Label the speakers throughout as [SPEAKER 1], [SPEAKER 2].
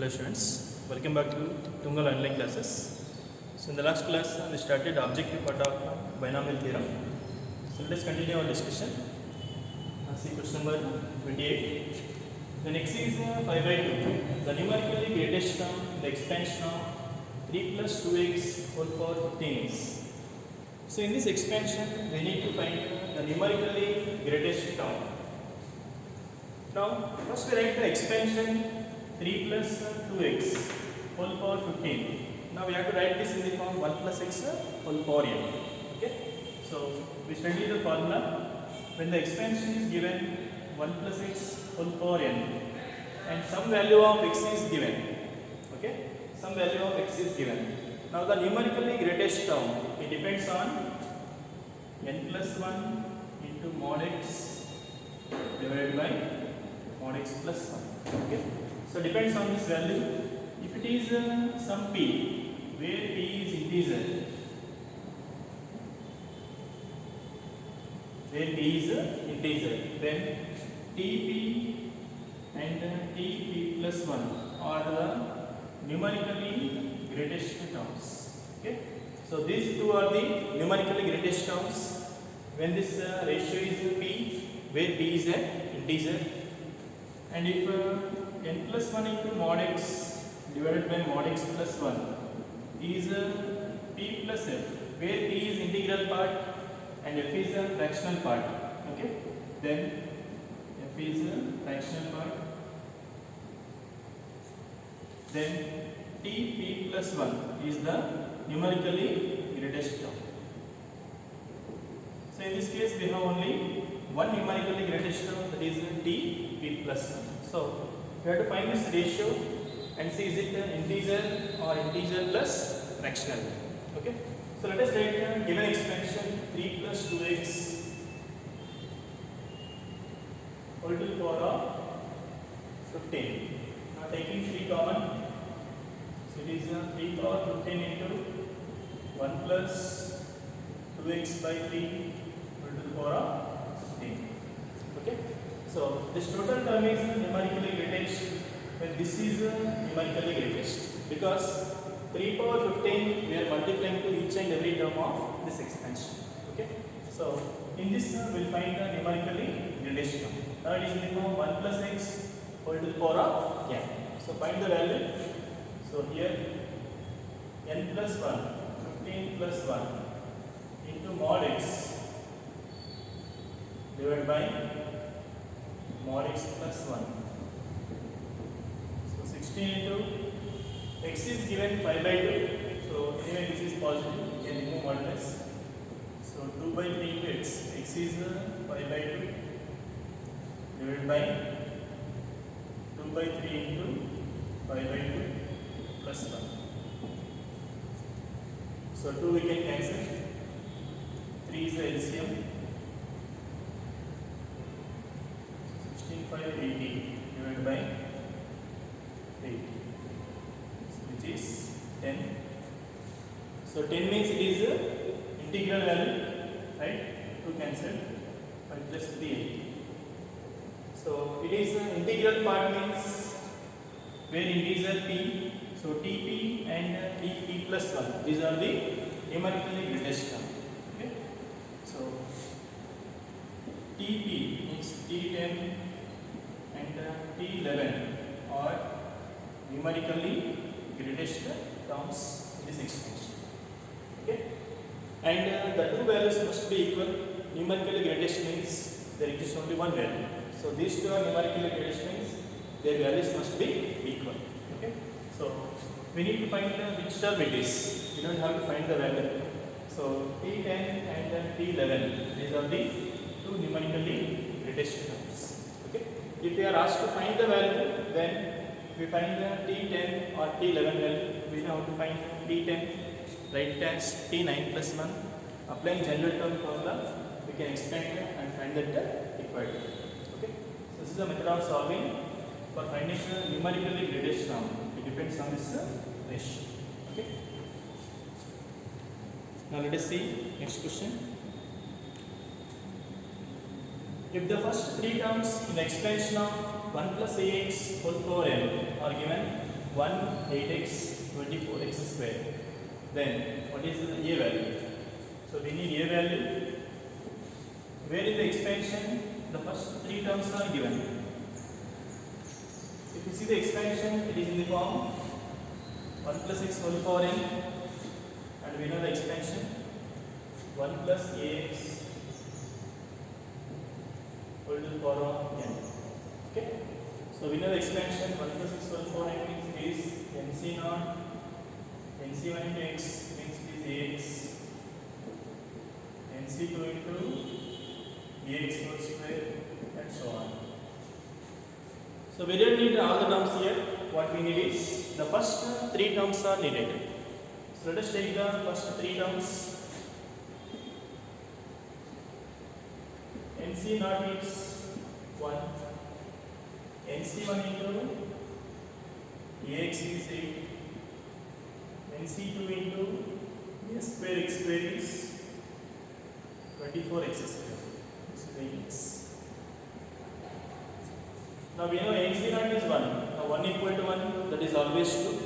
[SPEAKER 1] Hello students, welcome back to Tungal online classes. So in the last class we started objective part of binomial theorem. So let us continue our discussion. See question number 28. When x is 5 by 2, the numerically greatest term in the expansion of 3 plus 2x whole power 15 is. So in this expansion we need to find the numerically greatest term. Now first we write the expansion 3 plus 2x whole power 15. Now we have to write this in the form 1 plus x whole power n. Okay. So we study the formula when the expansion is given 1 plus x whole power n and some value of x is given. Okay. Some value of x is given. Now the numerically greatest term, it depends on n plus 1 into mod x divided by mod x plus 1. Okay. So depends on this value. If it is some p where p is integer, then tp and tp plus 1 are the numerically greatest terms. Okay. So these two are the numerically greatest terms when this ratio is p where p is an integer, and if n plus 1 into mod x divided by mod x plus 1 is p plus f where p is integral part and f is a fractional part. Okay. Then f is a fractional part, then tp plus 1 is the numerically greatest term. So in this case we have only one numerically greatest term, that is p plus 1. So we have to find this ratio and see is it integer or integer plus fractional. Okay. So let us write given expansion 3 plus 2x whole to the power of 15. Now taking 3 common, so it is 3 power 15 into 1 plus 2x by 3 whole to the power of 15. Okay. So this total term is numerically greatest when this is numerically greatest, because 3 power 15 we are multiplying to each and every term of this expansion. Okay. So in this we will find the numerically greatest term. Now it is in the form 1 plus x whole to the power of n. So find the value. So here n plus 1, 15 plus 1 into mod x divided by mod x plus 1. So 16 into x is given 5 by 2. So anyway this is positive, you can remove modulus. So 2 by 3 into x. X is 5 by 2 divided by 2 by 3 into 5 by 2 plus 1. So 2 we can cancel. 3 is the LCM. 80 divided by 8, which is 10. So 10 means it is integral value, right? 2 cancel, 5 plus 3 8. So it is integral part means where integer p, so tp and tp plus 1, these are the numerically greatest term. Okay. So tp means t10 and t11 are numerically greatest terms in this expansion. Okay. And the two values must be equal. Numerically greatest means there exists only one value. So these two are numerically greatest means their values must be equal. Okay. So we need to find which term it is. We don't have to find the value. So t10 and t11, these are the two numerically greatest terms. Okay. If we are asked to find the value, then we find the t10 or t11 value. We know how to find t10. Write it as t9 plus 1. Applying general term formula, we can expand and find that required. Okay. So this is the method of solving for finding the numerically greatest term. It depends on this ratio. Okay. Now let us see next question. If the first three terms in the expansion of 1 plus ax whole power n are given, 1 8x 24x square. Then what is the a value? So we need a value. Where is the expansion? The first three terms are given. If you see the expansion, it is in the form 1 plus x whole power n, and we know the expansion 1 plus ax whole to the power of n. Okay, so we know the expansion 1 plus x whole power n means is nc naught, nc1 into x means it is ax, nc2 into ax whole square, and so on. So we don't need all the terms here. What we need is the first three terms are needed. So let us take the first three terms. NC naught is 1, NC1 into ax is 8, NC2 into a square x square is 24x square. This is 8x. Now we know NC naught is 1. Now 1 equal to 1, that is always true.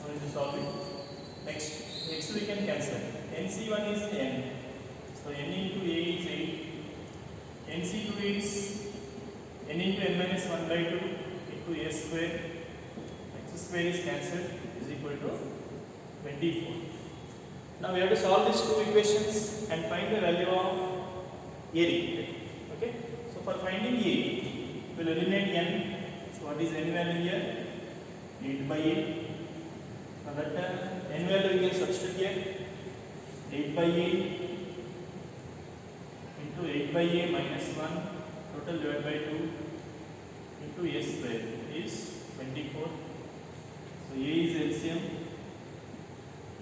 [SPEAKER 1] Now it is solve it. Next, x we can cancel. NC1 is n. So n into a is 8. NC2 is n into n minus 1 by 2 into a square. X square is cancelled, is equal to 24. Now we have to solve these two equations and find the value of a. Okay. So for finding a, we will eliminate n. So what is n value here? 8 by 8. Now that n value we can substitute here. 8 by 8 into 8 by a minus 1 total divided by 2 into a square is 24. So a is LCM.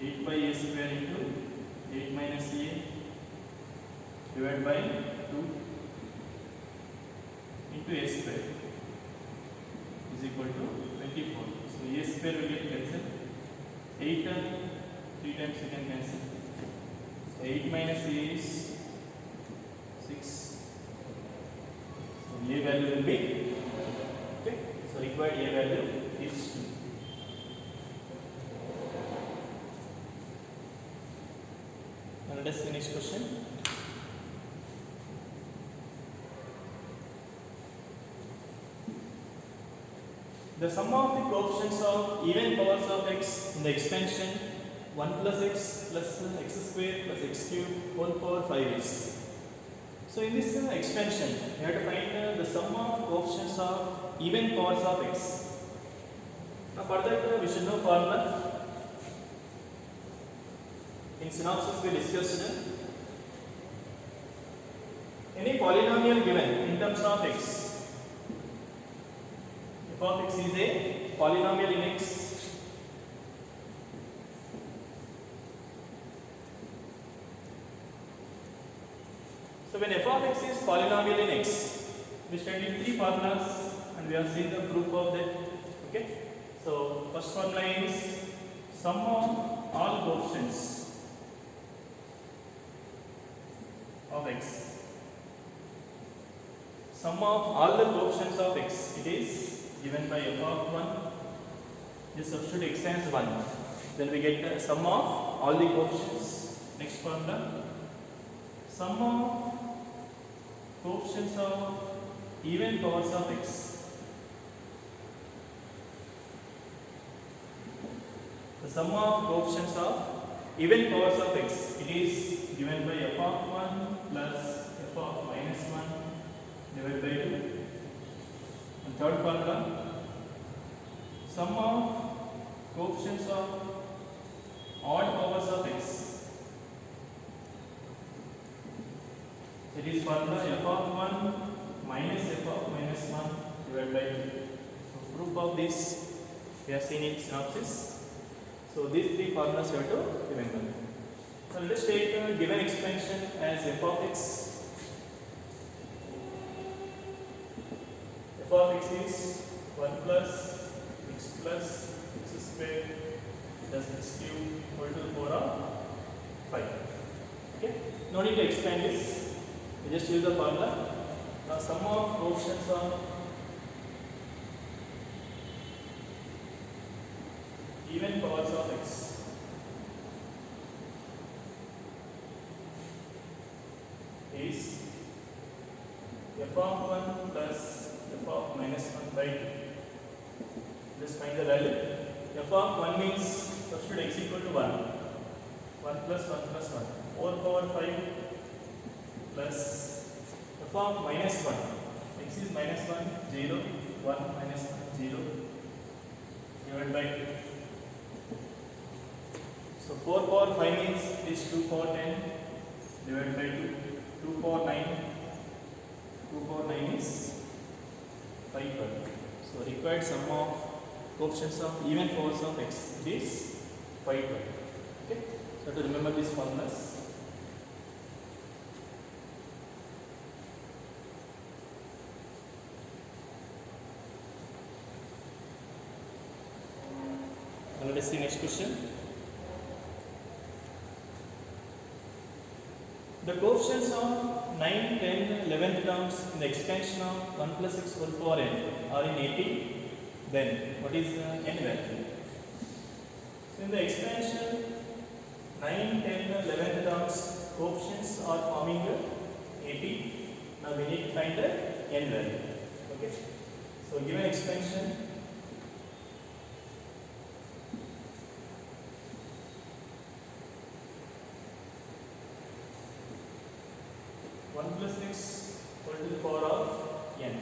[SPEAKER 1] 8 by a square into 8 minus a divided by 2 into a square is equal to 24. So a square will get cancelled. 8 3 times we can cancel. So 8 minus a is 6. So a value will be, okay. So required a value is 2. Now let us see next question. The sum of the coefficients of even powers of x in the expansion 1 plus x square plus x cube whole power 5x. So in this expansion, we have to find the sum of coefficients of even powers of x. Now for that we should know formula. In synopsis we discussed any polynomial given in terms of x. F of x is a polynomial in x. So when f of x is polynomial in x, we studied three formulas and we have seen the proof of that. Okay. So first formula is sum of all coefficients of x. Sum of all the coefficients of x. It is given by f of 1. Just substitute x as 1. Then we get the sum of all the coefficients. Next formula. Sum of coefficients of even powers of x. The sum of coefficients of even powers of x. It is given by f of 1 plus f of minus 1 divided by 2. And third formula, sum of coefficients of odd powers of x. It is formula f of 1 minus f of minus 1 divided by 2. So proof of this we have seen in synopsis. So these three formulas you have to remember. So let us take a given expansion as f of x. F of x is 1 plus x square plus x cube whole to the power of 5. Okay. No need to expand this. We just use the formula. Now sum of coefficients of even powers of x is f of 1 plus f of minus 1 by 2. Just find the value. F of 1 means substitute x equal to 1. 1 plus 1 plus 1. 4 power 5 plus f of minus 1. X is minus 1, 0, 1, minus 1, 0 divided by 2. So 4 power 5 means is 2 power 10 divided by 2. 2 power 9. 2 power 9 is 5 power. So required sum of coefficients of even powers of x is 5 power. Okay. So to remember these formulas. Now let us see next question. The coefficients of 9, 10, 11 terms in the expansion of 1 plus x whole power n are in AP, then what is the n value? So in the expansion 9, 10, 11 terms coefficients are forming the AP. Now we need to find the n value. Okay. So given expansion 1 plus x whole to the power of n.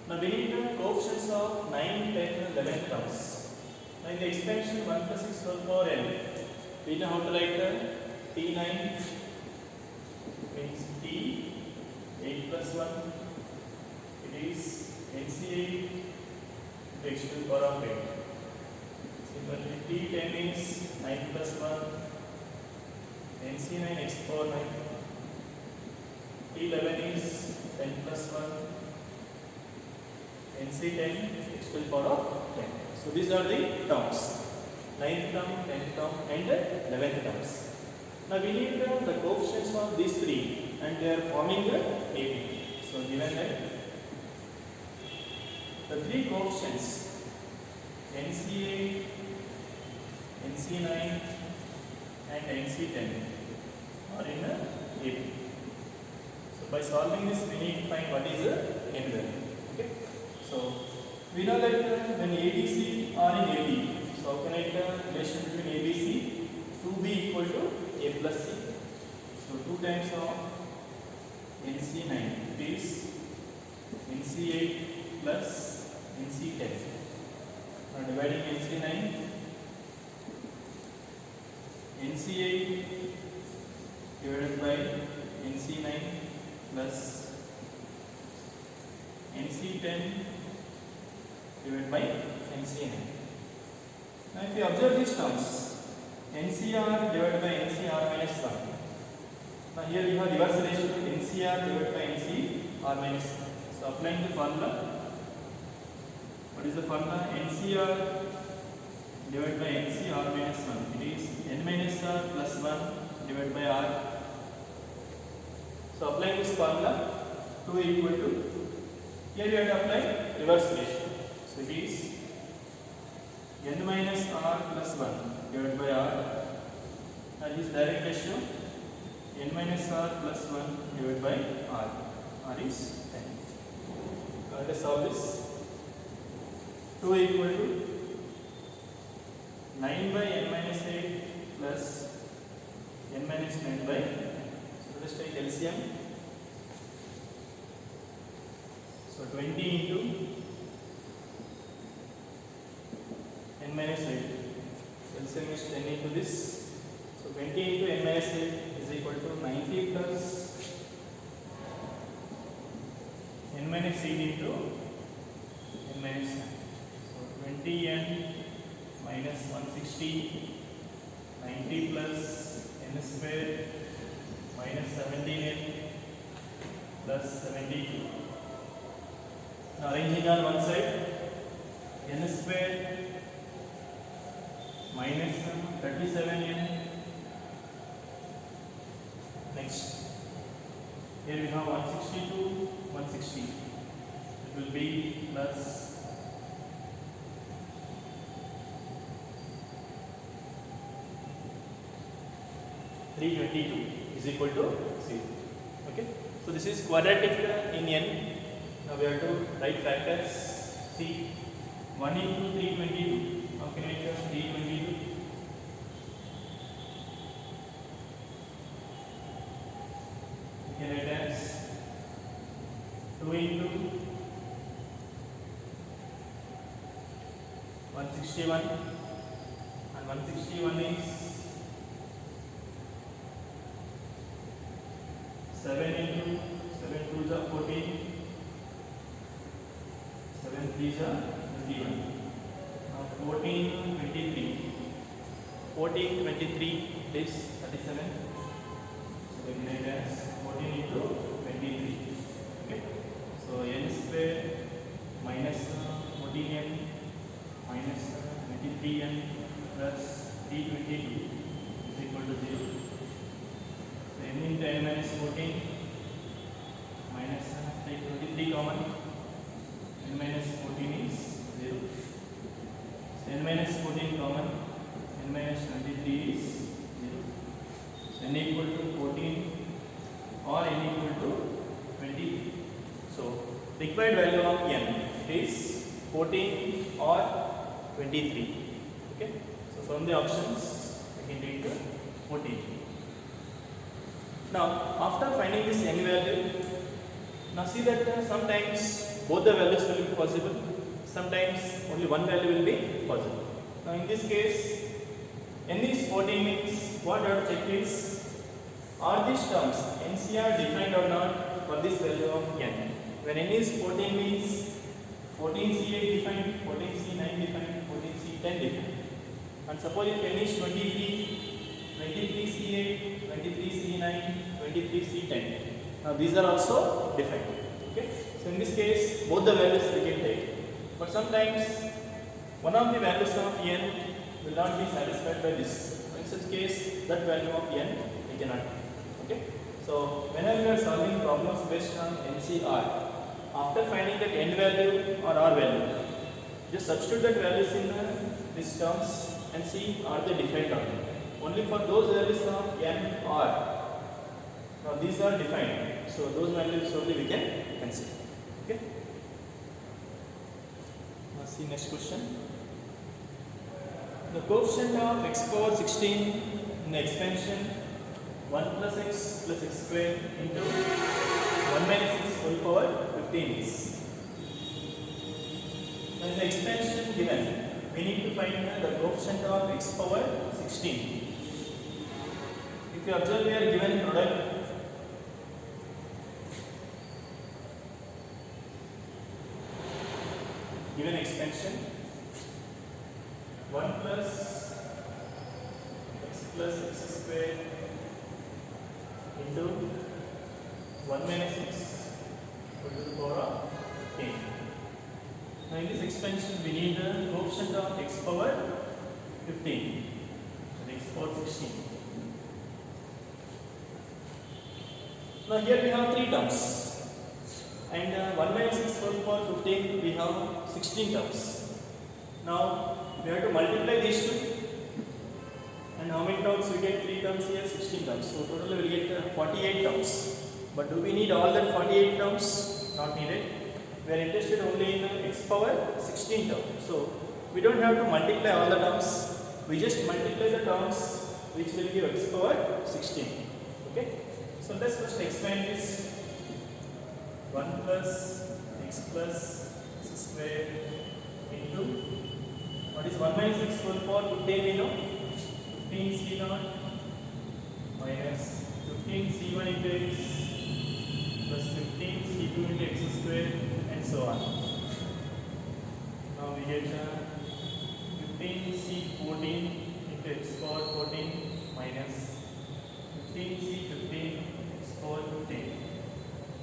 [SPEAKER 1] Now we need the coefficients of 9, 10, 11 terms. Now in the expansion 1 plus x whole power n, we know how to write the t9 means t 8 plus 1. It is nc8 to x to the power of 8. Similarly t10 is 9 plus 1. nc9 x power 9. T11 is 10 plus 1, NC10 x to the power of 10. So these are the terms, 9th term, 10th term and 11th terms. Now we need the coefficients of these three and they are forming the AP. So given that the three coefficients NC8, NC9 and NC10 are in the AP. By solving this, we need to find what is the n value. Okay. So we know that when ABC are in AB, so how can I write the relation between ABC? 2B equal to A plus C. So 2 times of NC9 is NC8 plus NC10. Now dividing NC9, NC8 divided by NC9 plus NC10 divided by NC9. Now if you observe these terms, NCR divided by NCR minus 1. Now here we have reverse relation to NCR divided by NCR minus 1. So applying the formula, what is the formula? NCR divided by NCR minus 1. It is n minus r plus 1 divided by r. So applying this formula, 2 equal to, here you have to apply reverse relation. So it is n minus r plus 1 divided by r, and this direct ratio n minus r plus 1 divided by r. R is 10. Now let us solve this. 2 equal to 9 by n minus 8 plus n minus 9 by. Let us take LCM. So 20 into n minus 8. LCM is 10 into this. So 20 into n minus 8 is equal to 90 plus n minus 8 into n minus 9. So 20n minus 160, 90 plus n square minus 17n plus 72. Now arranging on one side, n square minus 37n. Next, here we have 162, 160. It will be plus 322 is equal to 0. Okay. So this is quadratic in n. Now we have to write factors. See, 1 into 322. How can I write 322? We can write as 2 into 161, and 161 is 7 into 7 2s are 14, 7 3s are 21. Now 14 23. 14 23 is 37. So we can write as 14 into 23. Okay. So n square minus 14n minus 23n plus 322 is equal to 0. So n into n minus 14 minus take 23 common, n minus 14 is 0. So n minus 14 common, n minus 23 is 0. So n equal to 14 or n equal to 23. So required value of n is 14 or 23. Okay. So from the options I can take the 14. Now after finding this n value, now see that sometimes both the values will be possible, sometimes only one value will be possible. Now in this case, n is 14 means what I have to check is, are these terms NCR defined or not for this value of n. When n is 14 means 14C8 defined, 14C9 defined, 14C10 defined. And suppose if n is 23, 23C8, 23C9, 23C10. Now these are also defined. Okay. So in this case, both the values we can take. But sometimes one of the values of n will not be satisfied by this. In such case, that value of n we cannot take. Okay. So whenever we are solving problems based on NCR, after finding that n value or r value, just substitute that values in these terms and see are they defined or not. Only for those values of n or, now these are defined, so those values only we can consider. Okay. Now see next question. The coefficient of x power 16 in the expansion 1 plus x square into 1 minus x whole power 15 is. Now in the expansion given, we need to find the coefficient of x power 16. If you observe here given product, given expansion 1 plus x square into 1 minus x to the power of 15. Now in this expansion we need the coefficient of x power 15 and x power 16. Now here we have 3 terms, and 1 minus x whole power 15 we have 16 terms. Now we have to multiply these two, and how many terms we get? 3 terms here, 16 terms. So totally we will get 48 terms. But do we need all that 48 terms? Not needed. We are interested only in x power 16 terms. So we don't have to multiply all the terms. We just multiply the terms which will give x power 16. Okay. So let's first expand this. 1 plus x square into, what is 1 minus x whole power 15 we know, 15c0 minus 15c1 into x plus 15c2 into x square and so on. Now we get 15c14 into x power 14 minus 15c15 x power 15.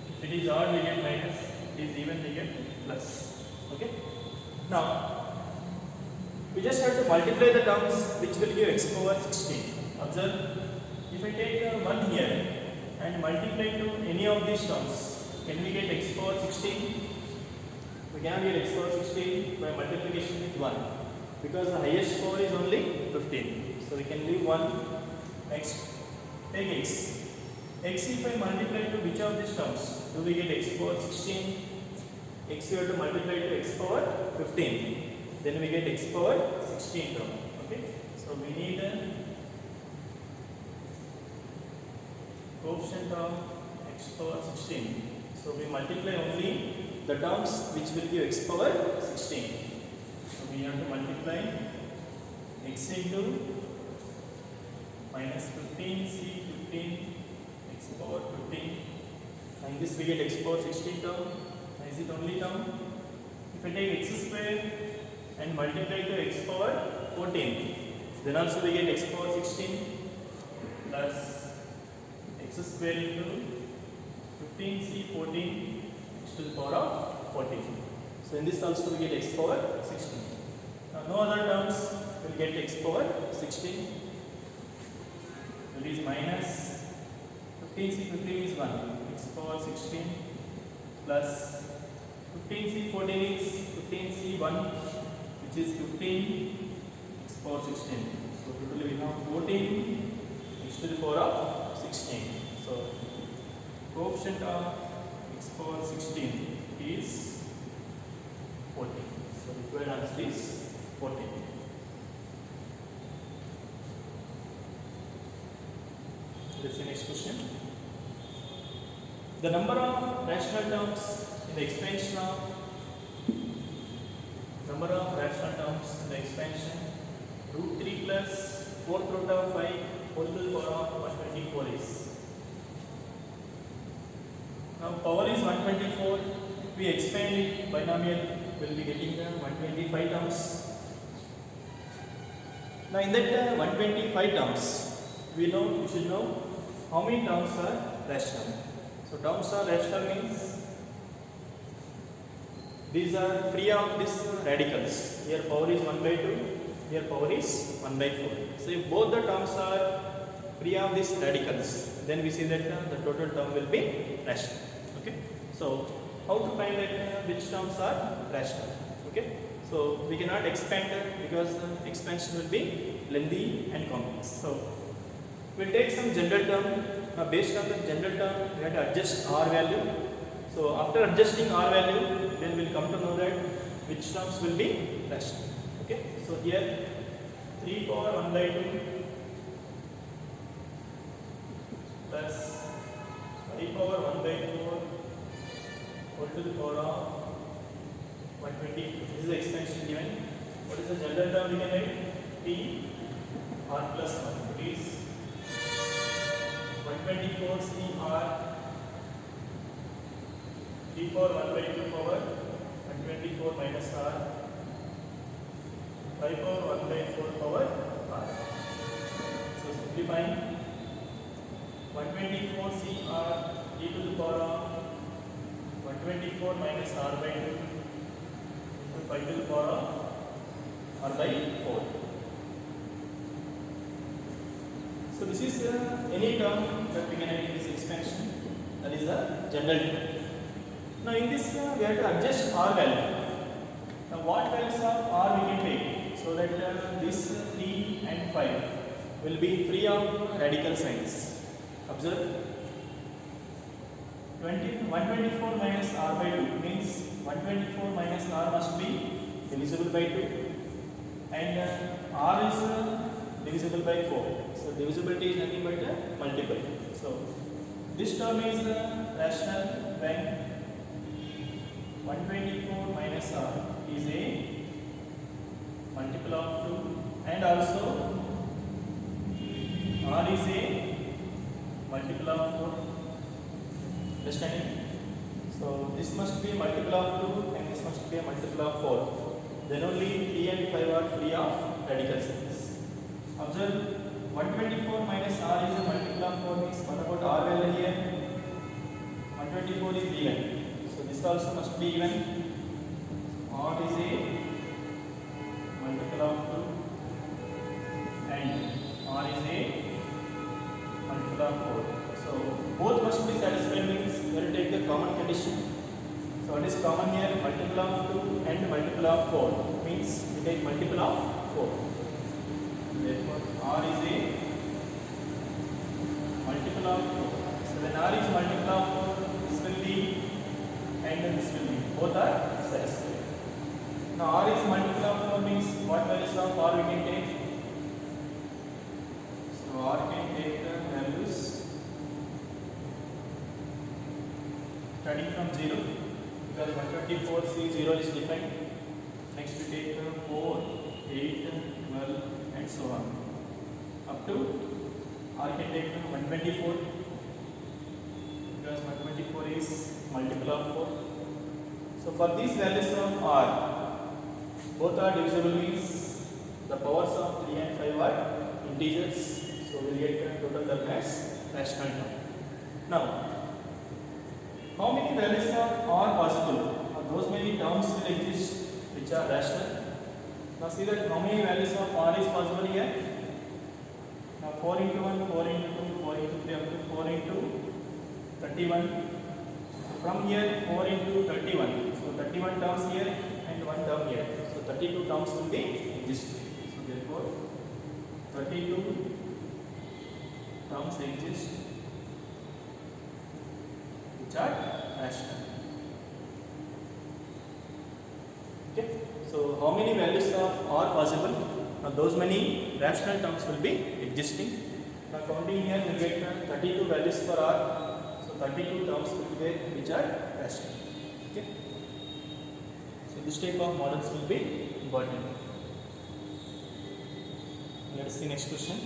[SPEAKER 1] If it is odd we get minus, if it is even we get plus. Okay. Now we just have to multiply the terms which will give x power 16. Observe, if I take 1 here and multiply to any of these terms, can we get x power 16? We cannot get x power 16 by multiplication with 1, because the highest power is only 15. So we can leave 1. Next, Take x. X if I multiply to which of these terms? Do we get x power 16? X we have to multiply to x power 15. Then we get x power 16 term. Okay. So we need a coefficient of x power 16. So we multiply only the terms which will give x power 16. So we have to multiply x into minus 15 c 15 x power 15, and this we get x power 16 term. Is it only term? If I take x square and multiply to x power 14, then also we get x power 16 plus x square into 15c 14 x to the power of 14. So in this also we get x power 16. Now no other terms will get x power 16. That is minus 15c 15 is 1, x power 16 plus 15c 14 is 15c 1, which is 15 x power 16. So totally we have 14 x to the power of 16. So coefficient of x power 16 is 14. So required answer is 14. Let's see next question. The number of rational terms in the expansion of root 3 plus 4th root of 5 whole to the power of 124 is. Now power is 124. If we expand it, binomial will be getting the 125 terms. Now in that 125 terms, we should know how many terms are rational. So terms are rational means these are free of these radicals. Here power is 1 by 2, here power is 1 by 4. So if both the terms are free of these radicals, then we see that the total term will be rational. Okay. So how to find that which terms are rational? Okay. So we cannot expand because the expansion will be lengthy and complex. So we'll take some general term. Now based on the general term, we have to adjust R value. So after adjusting R value, then we'll come to know that which terms will be rational. Okay. So here 3 power 1 by 2 plus 5 power 1 by 4 whole to the power of 120. This is the expansion given. What is the general term we can write? P R plus 1. It is 124 C R 3 power 1 by 2 power 124 minus R 5 power 1 by 4 power R. So simplifying 124 C R e to the power of 124 minus R by 2 into 5 to the power of R by 4. So this is any term that we can write in this expansion, that is the general term. Now in this we have to adjust R value. Now what values of R we can take so that this 3 and 5 will be free of radical signs. Observe 124 minus R by 2 means 124 minus R must be divisible by 2 and R is divisible by 4. So divisibility is nothing but a multiple. So this term is rational when 124 minus R is a multiple of 2 and also R is a multiple of 4. Understanding? So this must be a multiple of 2 and this must be a multiple of 4. Then only 3 and 5 are free of radical signs. Observe 124 minus R is a multiple of 4 means what about R value here? 124 is even. So this also must be even. R is a multiple of 2 and R is a multiple of 4. So both must be satisfied means we will take the common condition. So what is common here? Multiple of 2 and multiple of 4 means we take multiple of 4. Therefore R is a multiple of 4. So when r is multiple of 4, this will be and this will be. Both are satisfied. Now r is multiple of 4 means what values of r we can take? So r can take the values starting from 0 because 124 C 0 is defined. Next we take 4, 8, 12 and so on. Up to r can take 124 because 124 is multiple of 4. So for these values of r, both are divisible means the powers of 3 and 5 are integers. So we will get the total term as rational term. Now, how many values of r possible? Those many terms will exist which are rational. Now see that how many values of r is possible here? Now 4 into 1, 4 into 2, 4 into 3 up to 4 into 31. From here 4 into 31. So 31 terms here and 1 term here. So 32 terms will be existing. So therefore 32 terms exist which are rational. Okay. So how many values of r possible? Those many rational terms will be existing. Now counting here we get 32 values for r. So 32 terms will be there which are rational. Okay. So this type of models will be important. Let us see next question.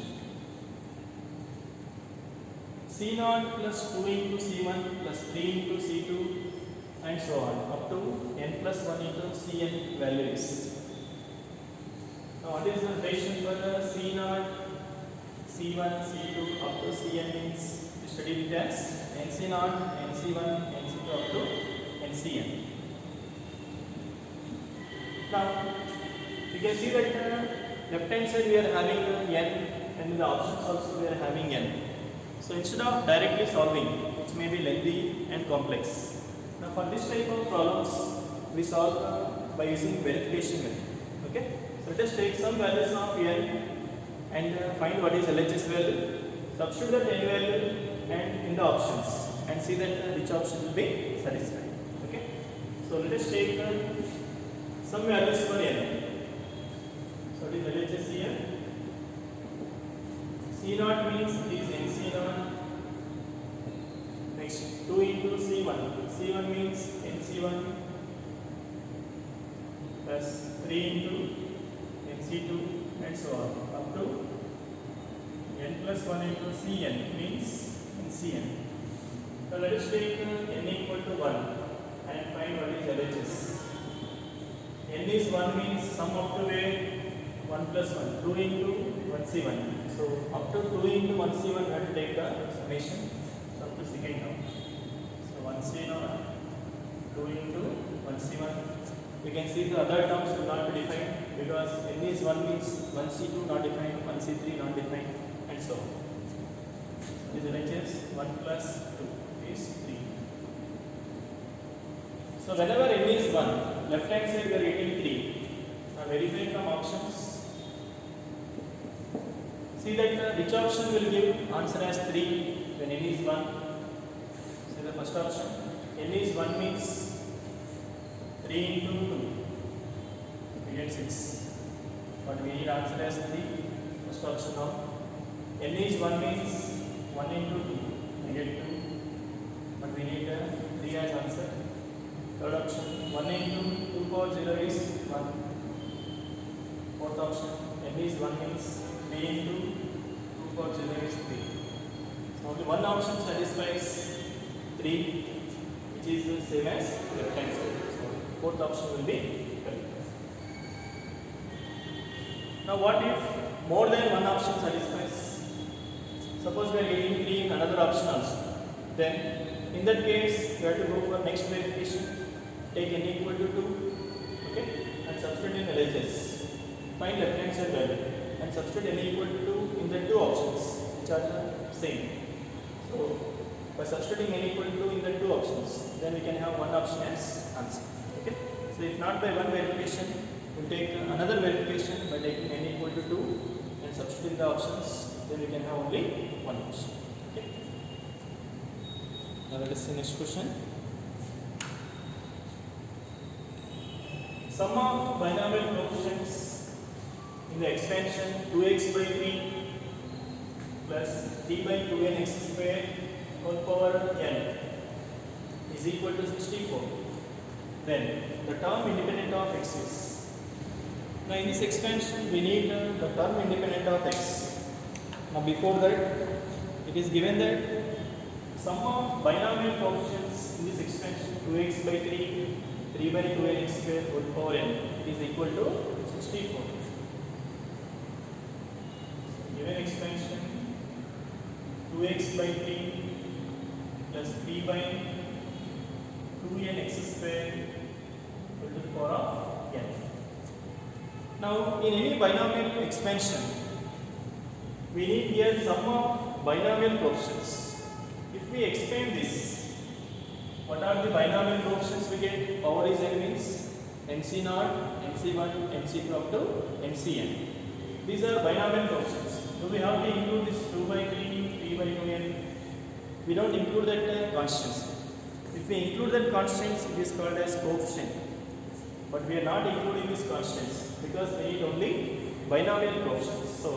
[SPEAKER 1] C0 plus 2 into C1 plus 3 into C2 and so on up to n plus 1 into Cn values. Now what is the notation for the C0, C1, C2 up to Cn means we studied it as NC0, NC1, NC2 up to NCn. Now you can see that left hand side we are having n and in the options also we are having n. So instead of directly solving, which may be lengthy and complex, now for this type of problems we solve by using verification method. Okay, so let us take some values of n and find what is LHS value, substitute that n value and in the options and see that which option will be satisfied. Okay, so let us take some values for n. So it is LHS here. C0 means it is NC0. Next 2 into C1. C1 means NC1 plus 3 into NC2 and so on up to n plus 1 into Cn means NCn. So let us take n equal to 1 and find what is LHS. N is 1 means sum up to where 1 plus 1, 2 into 1C1. So up to 2 into 1C1 we have to take the summation up to second term. So 1C0, 2 into 1C1. We can see the other terms will not be defined because n is 1 means 1C2 not defined, 1C3 not defined and so on. So this LHS 1 plus 2 is 3. So whenever n is 1, left hand side we are getting 3. Now verify from options. See that which option will give answer as 3 when n is 1. See the first option. N is 1 means 3 into 2. We get 6. But we need answer as 3. First option now. N is 1 means 1 into 2. We get 2. But we need 3 as answer. Third option. 1 into 2 power 0 is 1. Fourth option. N is 1 means 3 into 2 power 0 is 3. So only one option satisfies 3, which is the same as left hand side. So fourth option will be correct. Now what if more than one option satisfies? Suppose we are getting 3 in another option also. Then in that case we have to go for next verification. Take n equal to 2. Okay, and substitute in LHS. Find left hand side value and substitute n equal to 2 in the two options which are the same. So by substituting n equal to 2 in the two options, then we can have one option as answer. Okay. So if not by one verification, we will take another verification by taking n equal to 2 and substituting the options. Then we can have only one option. Okay. Now let us see next question. Sum of binomial coefficients in the expansion 2x by 3 plus 3 by 2n x square whole power n is equal to 64. Then the term independent of x is. Now in this expansion we need the term independent of x. Now before that it is given that sum of binomial coefficients in this expansion 2x by 3, 3 by 2n x square whole power n is equal to 64. So given expansion 2x by 3 plus 3 by 2n x square equal to the power of n. Now in any binomial expansion we need here sum of binomial coefficients. If we expand this, what are the binomial coefficients we get? Power is n means nc0, nc1, nc2 up to ncn. These are binomial coefficients. So we have to include this 2 by 3, 3 by 2n. We don't include that constants. If we include that constants, it is called as coefficient. But we are not including these constants because we need only binomial coefficients. So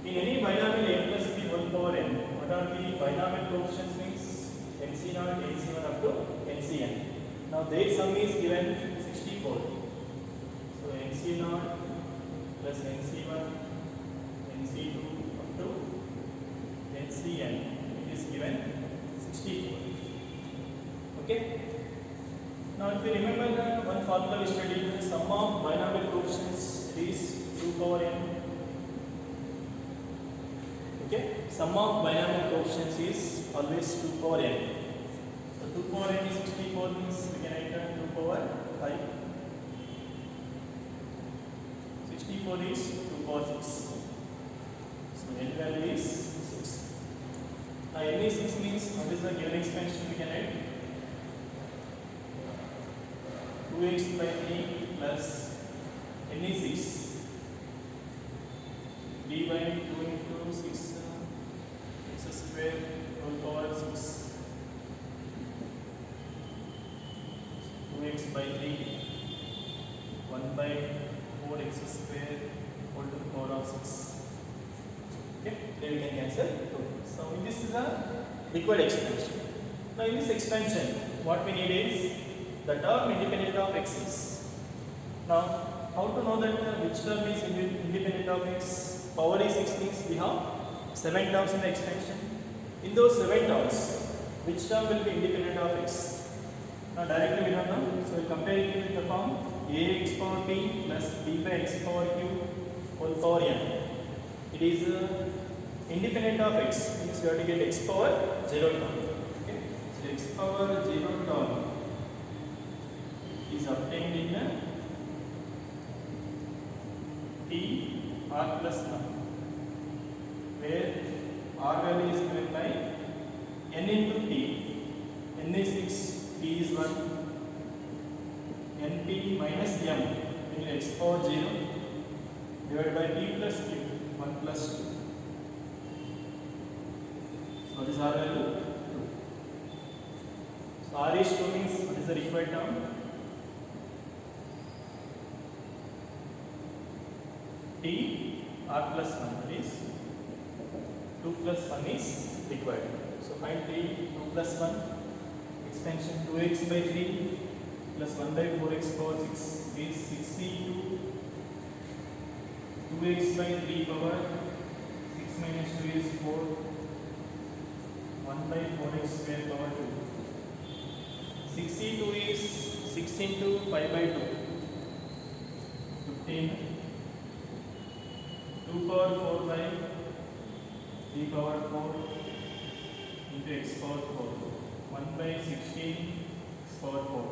[SPEAKER 1] in any binomial n plus b whole power n, what are the binomial coefficients means? nc0, nc1 up to ncn. Now their sum is given 64. So nc0 plus nc1, nc2 up to ncn, it is given 64. Okay. Now if you remember the one formula we studied, the sum of binomial coefficients is 2 power n. Okay, sum of binomial coefficients is always 2 power n. So 2 power n is 64 means we can write 2 power 5. 64 is 2 power 6. So n value is 6. Now n is 6 means what is the given expansion we can write? 2x by 3 plus n is 6. d by 2 into 6 x square whole power 6. 2x by 3 1 by 4 x square whole to the power of 6. Okay, then we can cancel 2. So this is the required expansion. Now in this expansion what we need is the term independent of x is. Now how to know that which term is independent of x? Power is 6 means we have 7 terms in the expansion. In those 7 terms, which term will be independent of x? Now directly we don't know. So we will compare it with the form ax power p plus b by x power q whole power n. It is independent of x means we have to get x power 0 term. Okay. So x power 0 term is obtained in t r plus 1, where r value is given by n into p. n is 6, p is 1, np minus m into x power 0 divided by p plus q, 1 plus 2. So what is r value? 2. So r is 2 means what is the required term? t r plus 1, that is 2 plus 1 is required. So find t 2 plus 1, expansion 2x by 3 plus 1 by 4x power 6 is 6c2 2x by 3 power 6 minus 2 is 4 1 by 4x square power 2. 6c2 is 6 into 5 by 2 15 2 power 4 by 3 power 4 into x power 4 1 by 16 x power 4.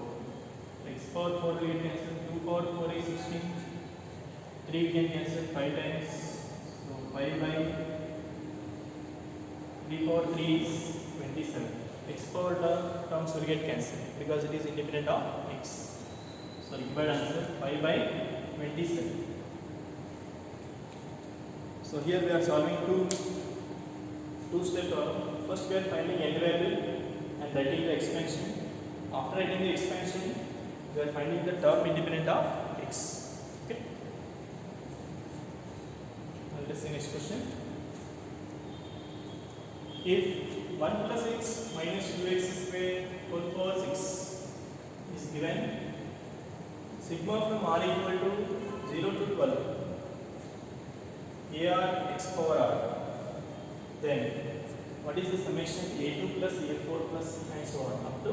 [SPEAKER 1] X power 4 we can cancel, 2 power 4 is 16, 3 we can cancel 5 times, so 5 by 3 power 3 is 27. X power terms will get cancelled because it is independent of x. So required answer 5 by 27. So here we are solving two step problem. First we are finding n value and writing the expansion. After writing the expansion, we are finding the term independent of x. Okay. Now let us see next question. If 1 plus x minus 2x square whole power 6 is given, sigma from r equal to 0 to 12 ar x power r, then what is the summation a2 plus a4 plus and so on up to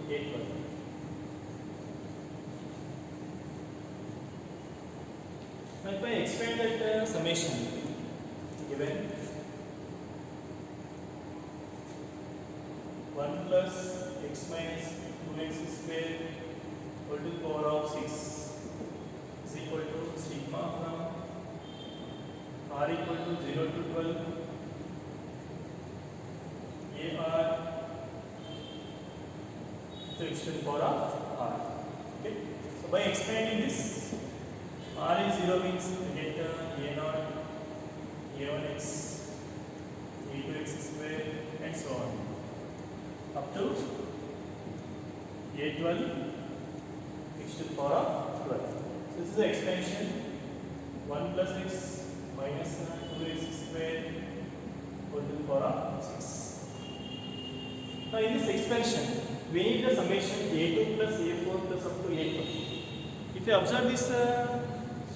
[SPEAKER 1] a12? Now if I expand that summation given 1 plus x minus 2x square whole to the power of 6 is equal to sigma from r equal to 0 to 12 ar to x to the power of r. Okay. So by expanding this, r is 0 means we get a0, a1x, a2x square and so on up to a12 x to the power of 12. So this is the expansion 1 plus x minus 2x square whole to the power of 6. Now in this expansion, we need the summation a2 plus a4 plus up to a12. If you observe these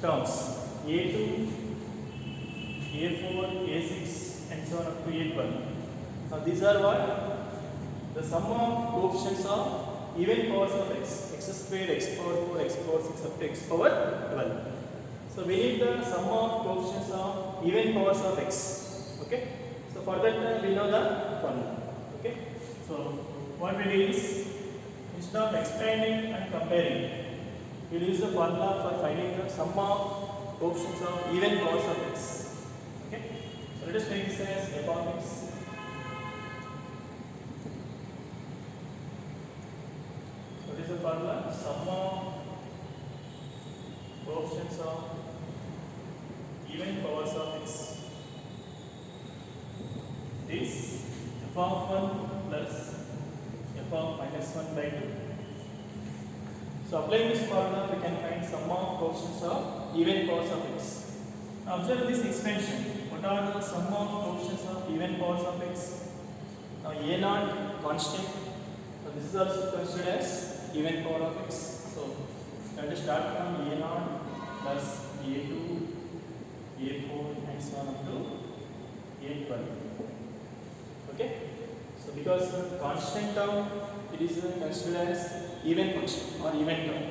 [SPEAKER 1] terms a2, a4, a6 and so on up to a12. Now these are what? The sum of coefficients of even powers of x, x square, x power 4, x power 6 up to x power 12. So we need the sum of coefficients of even powers of x. Okay. So for that we know the formula. Okay. So what we do is, instead of expanding and comparing, we will use the formula for finding the sum of coefficients of even powers of x. Okay. So let us take this as f of x. So what is the formula? Sum of coefficients of even powers of x is f of 1 plus f of minus 1 by 2. So applying this formula, we can find sum of coefficients of even powers of x. Now observe this expansion. What are the sum of coefficients of even powers of x? Now a0 constant. So this is also considered as even power of x. So we have to start from a0 plus a2, a4 and so on up to a12. Okay. So because constant term, it is considered as even function or even term.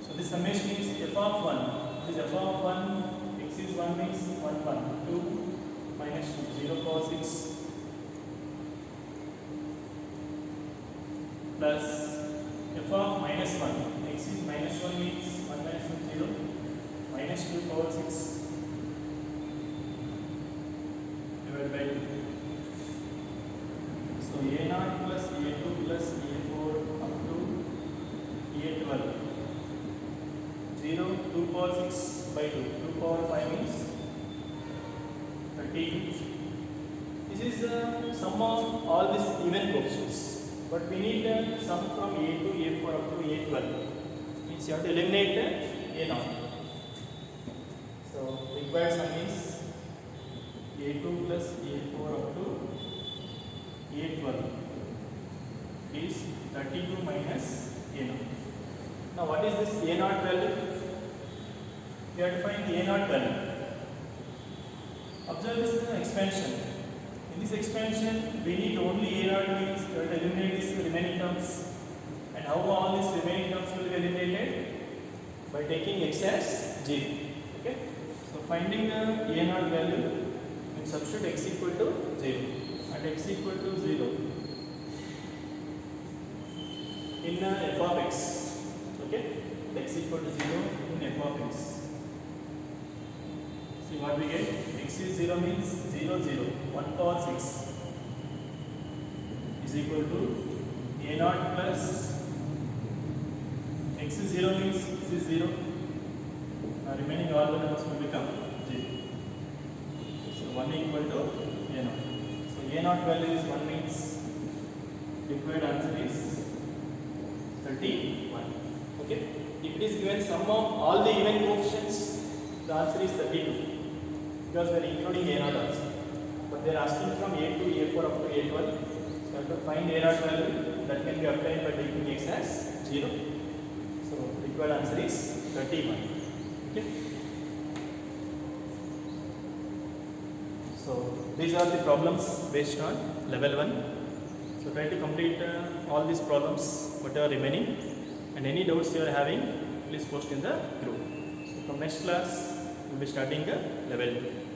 [SPEAKER 1] So this summation is f of 1. This is f of 1, x is 1 means 1, 1, 2 minus 2, 0 power 6 plus f of minus 1, x is minus 1 means 1 minus 1, 0, minus 2 power 6 divided by 2. So a0 plus a2 plus a4 up to a12. 0, 2 power 6 by 2. 2 power 5 means 32. This is the sum of all these even coefficients. But we need the sum from a to a4 up to a12. Means you have to eliminate a0. So required sum is a2 plus a4 up to a12 is 32 minus a0. Now what is this a0 value? We have to find the a0 value. Observe this expansion. In this expansion, we need only a0 means we have to eliminate these remaining terms. And how all these remaining terms will be eliminated? By taking x as 0. Okay? So finding the a0 value, we substitute x equal to 0. At x equal to 0 in f of x. Okay? X equal to 0 in f of x. See what we get? X is 0 means 0, 0. 1 power 6 is equal to a0 plus x is 0 means this is 0. Remaining all the terms will become 0. So 1 equal to a0. So A naught value is 1 means required answer is 31. Okay. If it is given sum of all the even coefficients, the answer is 32 because we are including A naught also. But they are asking from A2, A4 up to A12. So I have to find A naught value that can be obtained by taking x as 0. So required answer is 31. Okay. So these are the problems based on level 1. So try to complete all these problems whatever remaining, and any doubts you are having please post in the group. So from next class we will be starting the level 2.